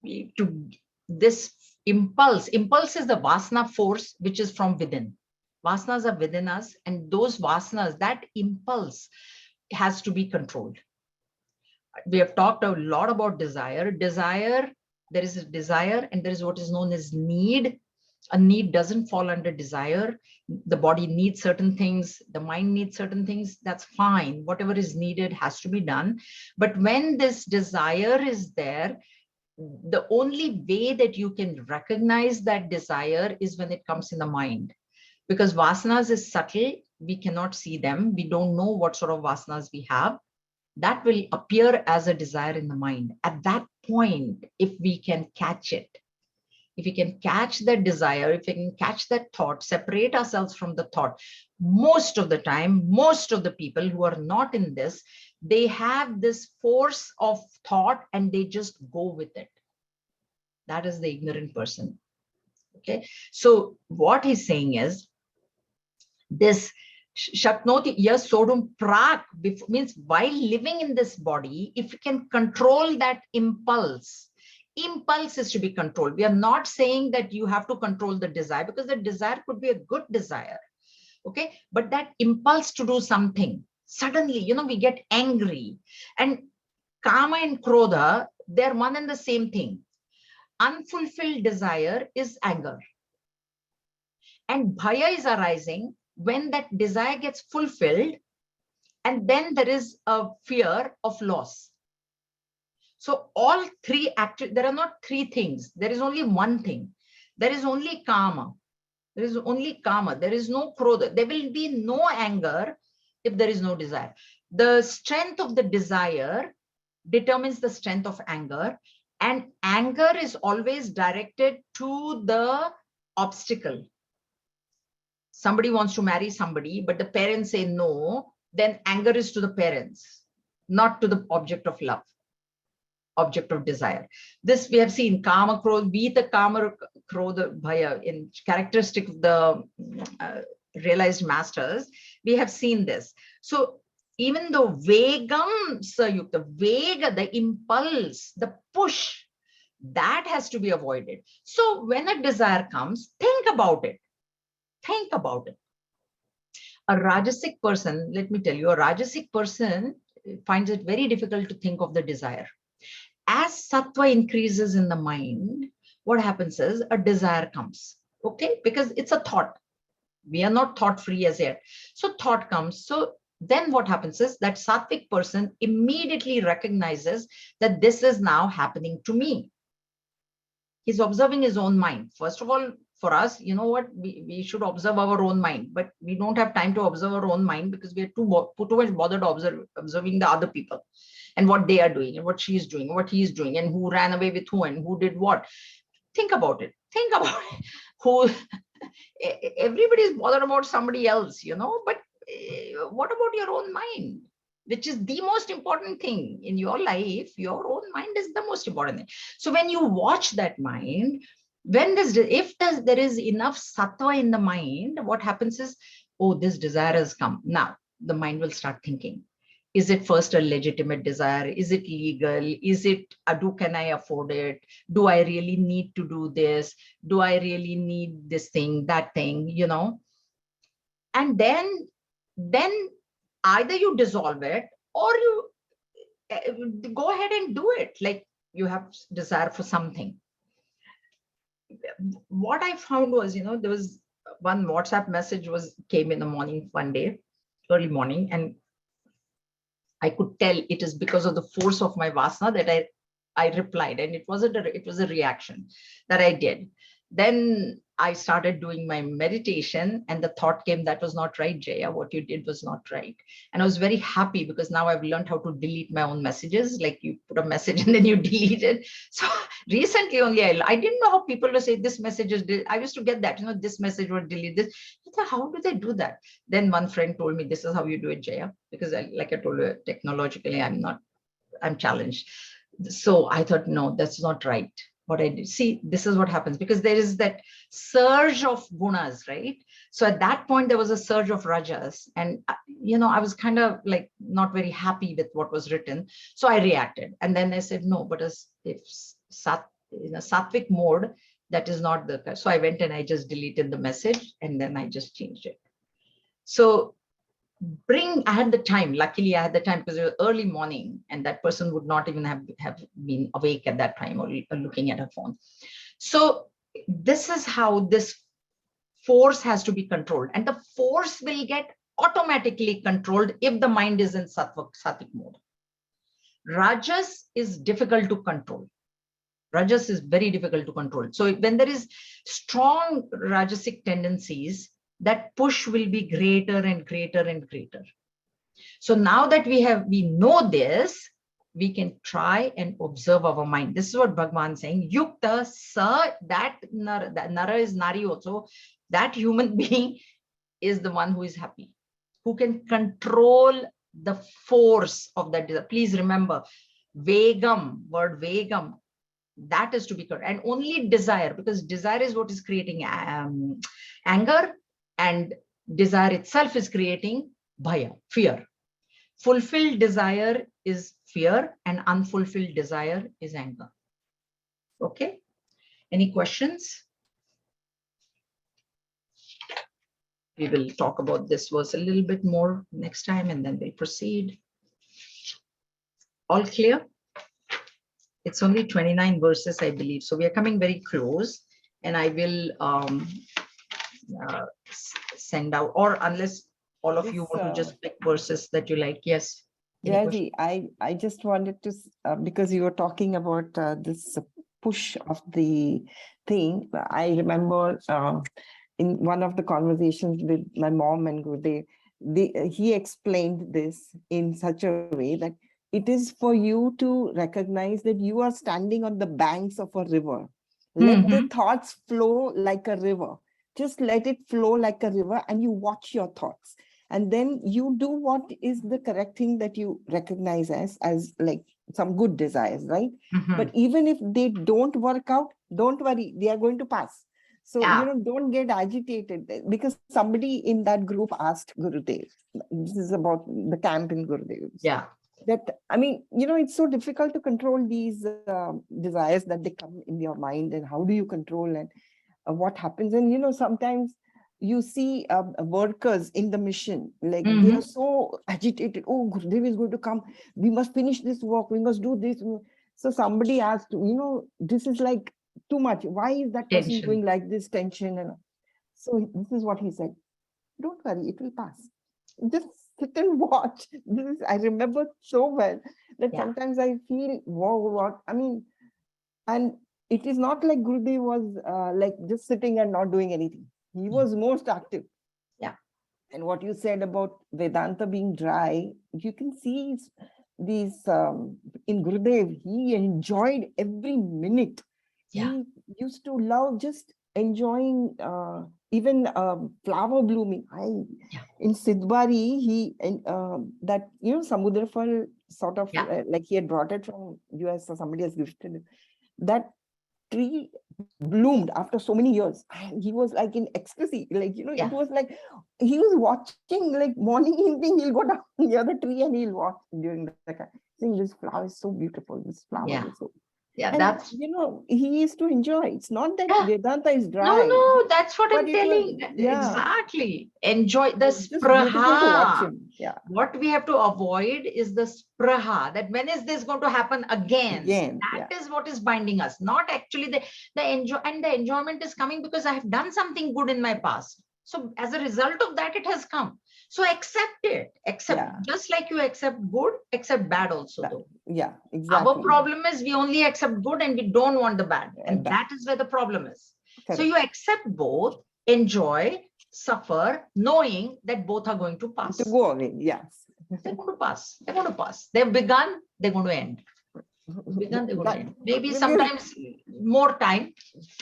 to this impulse is the vasana force, which is from within. Vasanas are within us, and those vasanas, that impulse has to be controlled. We have talked a lot about desire. Desire, there is a desire and there is what is known as need. A need doesn't fall under desire. The body needs certain things, the mind needs certain things, that's fine. Whatever is needed has to be done. But when this desire is there, the only way that you can recognize that desire is when it comes in the mind. Because vasanas is subtle, we cannot see them. We don't know what sort of vasanas we have. That will appear as a desire in the mind. At that point, if we can catch it, if we can catch that desire, if we can catch that thought, separate ourselves from the thought, most of the time, most of the people who are not in this, They have this force of thought and they just go with it. That is the ignorant person. Okay. So what he's saying is this Shaknoti yes sodum prak means while living in this body, if you can control that impulse, impulse is to be controlled. We are not saying that you have to control the desire, because the desire could be a good desire. Okay. But that impulse to do something, suddenly, we get angry. And kama and krodha, they're one and the same thing. Unfulfilled desire is anger. And bhaya is arising when that desire gets fulfilled, and then there is a fear of loss. So all three, actually, there are not three things. There is only one thing. There is only karma. There is only karma. There is no krodha. There will be no anger if there is no desire. The strength of the desire determines the strength of anger. And anger is always directed to the obstacle. Somebody wants to marry somebody, but the parents say no, then anger is to the parents, not to the object of love, object of desire. This we have seen, kama, krodha, vita, kama, krodha, bhaya, in characteristic of the realized masters, we have seen this. So even though vegam sayukta, vega, the impulse, the push, that has to be avoided. So when a desire comes, think about it. Think about it. A Rajasic person, let me tell you, a Rajasic person finds it very difficult to think of the desire. As sattva increases in the mind, what happens is a desire comes, okay? Because it's a thought. We are not thought free as yet. So thought comes. So then what happens is that sattvic person immediately recognizes that this is now happening to me. He's observing his own mind. First of all, for us, you know what, we should observe our own mind, but we don't have time to observe our own mind because we are too much bothered observing the other people and what they are doing and what she's doing, what he's doing, and who ran away with who and who did what. Think about it. Think about it. Who everybody is bothered about somebody else, but what about your own mind? Which is the most important thing in your life. Your own mind is the most important thing. So when you watch that mind, if there is enough sattva in the mind, what happens is, oh, this desire has come. Now the mind will start thinking, is it first a legitimate desire? Is it legal? Is it, can I afford it? Do I really need to do this? Do I really need this thing, that thing, And then either you dissolve it or you go ahead and do it. Like you have desire for something. What I found was, there was one WhatsApp message came in the morning one day, early morning, and I could tell it is because of the force of my vasana that I replied, and it was a reaction that I did. Then I started doing my meditation, and the thought came, that was not right, Jaya. What you did was not right. And I was very happy because now I've learned how to delete my own messages. Like you put a message and then you delete it. So recently only I didn't know how people will say this message is, I used to get that, this message would delete this. How do they do that? Then one friend told me, this is how you do it, Jaya, because like I told you, technologically, I'm challenged. So I thought, no, that's not right. What I did. See, this is what happens because there is that surge of gunas, right? So at that point, there was a surge of rajas. And, I was kind of like not very happy with what was written. So I reacted. And then I said, no, but if in a sattvic mode, that is not the case. So I went and I just deleted the message and then I just changed it. So I had the time. Luckily, I had the time because it was early morning and that person would not even have been awake at that time or looking at her phone. So this is how this force has to be controlled. And the force will get automatically controlled if the mind is in sattvic mode. Rajas is difficult to control. Rajas is very difficult to control. So when there is strong rajasic tendencies, that push will be greater and greater and greater. So now that we know this, we can try and observe our mind. This is what Bhagavan is saying. Yukta sa, that nara is nari also. That human being is the one who is happy, who can control the force of that desire. Please remember, vegam, word vegam, that is to be correct. And only desire, because desire is what is creating anger, and desire itself is creating bhaya, fear. Fulfilled desire is fear, and unfulfilled desire is anger. Okay. Any questions? We will talk about this verse a little bit more next time, and then we'll proceed. All clear? It's only 29 verses, I believe. So we are coming very close, and I will send out, or unless all of you want to just pick verses that you like. Yes. Jayaji, I just wanted to, because you were talking about this push of the thing. I remember in one of the conversations with my mom and Gurudev, he explained this in such a way that it is for you to recognize that you are standing on the banks of a river. Let the thoughts flow like a river. Just let it flow like a river, and you watch your thoughts. And then you do what is the correct thing that you recognize as like some good desires, right? But even if they don't work out, don't worry, they are going to pass. So, don't get agitated, because somebody in that group asked Gurudev, this is about the camp in Gurudev. Yeah. That, I mean, it's so difficult to control these desires that they come in your mind, and how do you control and what happens? And, sometimes you see workers in the mission, like they are so agitated. Oh, Gurudev is going to come. We must finish this work. We must do this. So somebody asked, this is like too much. Why is that person doing like this? Tension. And so this is what he said. Don't worry, it will pass. Just sit and watch. I remember so well that sometimes I feel, whoa, what? I mean, and it is not like Gurudev was like just sitting and not doing anything. He was most active. Yeah. And what you said about Vedanta being dry, you can see these in Gurudev, he enjoyed every minute. Yeah. He used to love just enjoying even flower blooming. In Sidbari, he that Samudrafal sort of like he had brought it from US, or somebody has gifted it. That tree bloomed after so many years. And he was like in ecstasy, like it was like he was watching, like morning, evening, he'll go down near the tree and he'll watch during the time, saying this flower is so beautiful, this flower is so. And that's he used to enjoy. It's not that Vedanta is dry. No, that's what I'm telling. Exactly. Enjoy the spraha. What we have to avoid is the spraha, that when is this going to happen again? That is what is binding us, not actually the enjoy. And the enjoyment is coming because I have done something good in my past. So as a result of that, it has come. So accept it. Just like you accept good, accept bad also. Though. Yeah, exactly. Our problem is we only accept good and we don't want the bad. And that is where the problem is. Correct. So you accept both, enjoy, suffer, knowing that both are going to pass. To go away, yes. They're going to pass. They're going to pass. They've begun, they're going to end. Begun, they're going to end. Maybe sometimes more time.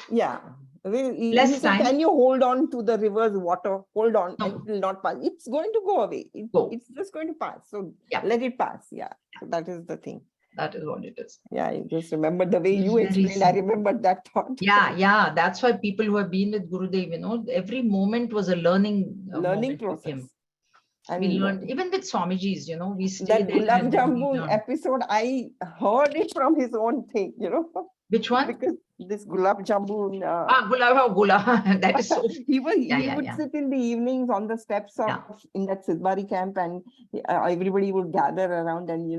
Yeah. Less time. Can you hold on to the river's water? Hold on, and it will not pass. It's going to go away. It's just going to pass. So let it pass. Yeah. So that is the thing. That is what it is. Yeah, I just remember the way you explained. I remember that thought. Yeah. That's why people who have been with Gurudev, every moment was a learning process. With him. And we learned, even with Swamiji's, we stayed that Gulab Jamun episode, I heard it from his own thing, Which one? Because this Gulab Jamun. Gulab. That is so. He would sit in the evenings on the steps in that Sidbari camp, and everybody would gather around, and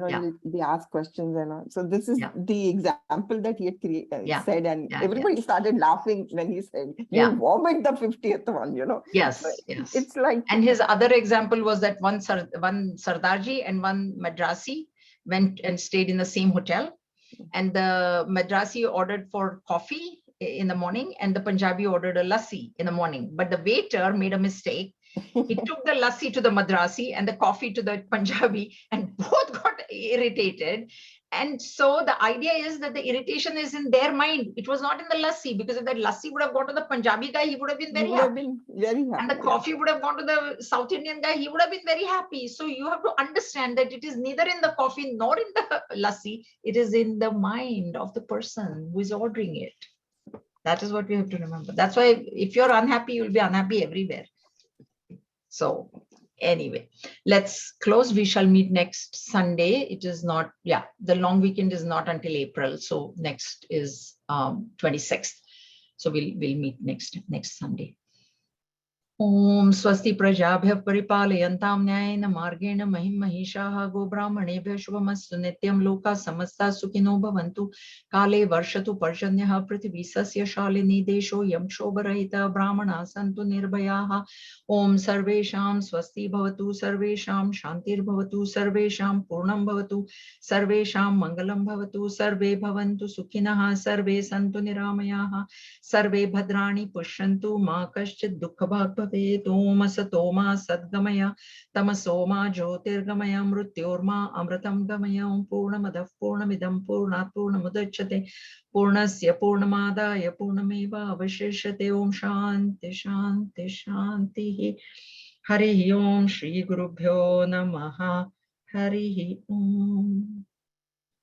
they ask questions and all. So this is the example that he had said, and everybody started laughing when he said, "You vomit the 50th one," Yes, so yes. It's like. And his other example was that one Sardarji and one Madrasi went and stayed in the same hotel. And the Madrasi ordered for coffee in the morning, and the Punjabi ordered a lassi in the morning. But the waiter made a mistake. He took the lassi to the Madrasi and the coffee to the Punjabi, and both got irritated. And so the idea is that the irritation is in their mind. It was not in the lassi, because if that lassi would have gone to the Punjabi guy, he would have been You very would have happy. been very happy. And the coffee would have gone to the South Indian guy, he would have been very happy. So you have to understand that it is neither in the coffee nor in the lassi. It is in the mind of the person who is ordering it. That is what we have to remember. That's why if you're unhappy, you'll be unhappy everywhere. So anyway, let's close. We shall meet next Sunday. It is not, yeah, the long weekend is not until April. So next is 26th. So we'll meet next Sunday. Om swasti prajabhya paripalayantam nyayena margena mahim mahishaha go brahmanebhya shubhamastu nityam loka samasta sukhino bhavantu kale varshatu parjanyaha prithvisasya shalini desho yam shobharahita brahmana santu nirbhayaha. Om sarvesham swasti bhavatu sarvesham shantir bhavatu sarvesham purnam bhavatu sarvesham mangalam bhavatu sarve bhavantu sukhinah sarve santu niramayaha sarve bhadrani pushyantu ma kaschid dukkha bhag bhavet. Om asato ma sadgamaya tamaso ma jyotirgamaya mrityorma amritam gamaya. Om purnamadav purnamidam purnat purnamudachyate purnasya purnamadaya purnameva avashishyate. Om shanti shanti shanti. Harihi Om Shri Gurubhyo Namaha. Harihi Om.